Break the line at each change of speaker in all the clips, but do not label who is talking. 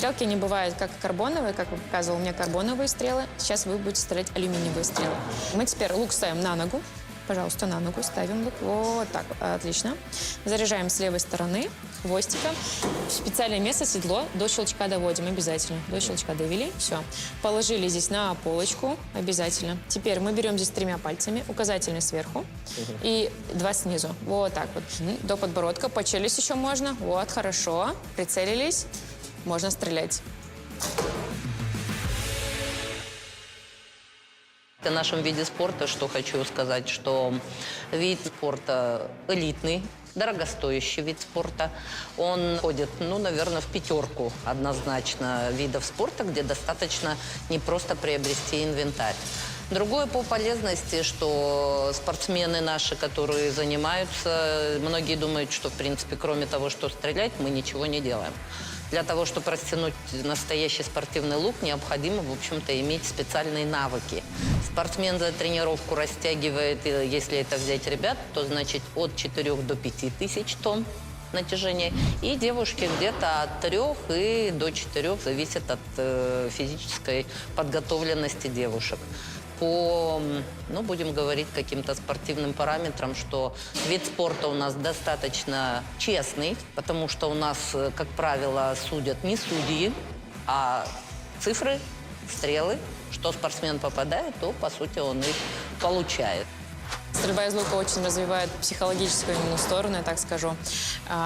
Стрелки не бывают как карбоновые, как я показывала, у меня карбоновые стрелы. Сейчас вы будете стрелять алюминиевые стрелы. Мы теперь лук ставим на ногу. Пожалуйста, на ногу ставим лук. Вот так, отлично. Заряжаем с левой стороны хвостиком. В специальное место седло до щелчка доводим обязательно. До щелчка довели, все. Положили здесь на полочку обязательно. Теперь мы берем здесь 3 пальцами, указательный сверху и 2 снизу. Вот так вот. До подбородка. По челюсть еще можно. Вот, хорошо. Прицелились. Можно стрелять.
О нашем виде спорта, что хочу сказать, что вид спорта элитный, дорогостоящий вид спорта. Он входит, ну, наверное, в 5 однозначно видов спорта, где достаточно не просто приобрести инвентарь. Другое по полезности, что спортсмены наши, которые занимаются, многие думают, что, в принципе, кроме того, что стрелять, мы ничего не делаем. Для того, чтобы растянуть настоящий спортивный лук, необходимо, в общем-то, иметь специальные навыки. Спортсмен за тренировку растягивает, если это взять ребят, то, значит, от 4 до 5 тысяч тонн натяжения. И девушки где-то от 3 и до 4, зависит от физической подготовленности девушек. По, ну, будем говорить, каким-то спортивным параметрам, что вид спорта у нас достаточно честный, потому что у нас, как правило, судят не судьи, а цифры, стрелы. Что спортсмен попадает, то, по сути, он их получает.
Стрельба из лука очень развивает психологическую именно сторону, я так скажу.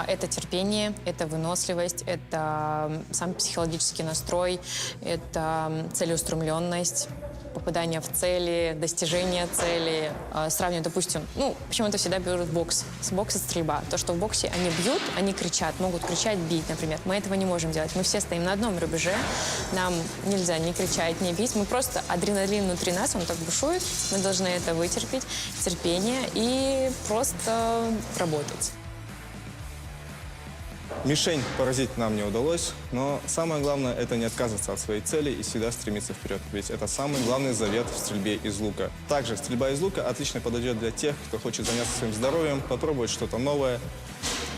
Это терпение, это выносливость, это сам психологический настрой, это целеустремленность, попадание в цели, достижение цели. Сравниваю, допустим, ну, почему-то всегда берут бокс. С бокса стрельба. То, что в боксе они бьют, они кричат, могут кричать, бить, например. Мы этого не можем делать. Мы все стоим на одном рубеже. Нам нельзя ни кричать, ни бить. Мы просто, адреналин внутри нас, он так бушует. Мы должны это вытерпеть, терпение и просто работать.
Мишень поразить нам не удалось, но самое главное – это не отказываться от своей цели и всегда стремиться вперед. Ведь это самый главный завет в стрельбе из лука. Также стрельба из лука отлично подойдет для тех, кто хочет заняться своим здоровьем, попробовать что-то новое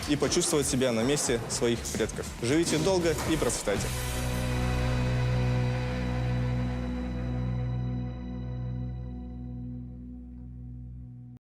и почувствовать себя на месте своих предков. Живите долго и процветайте!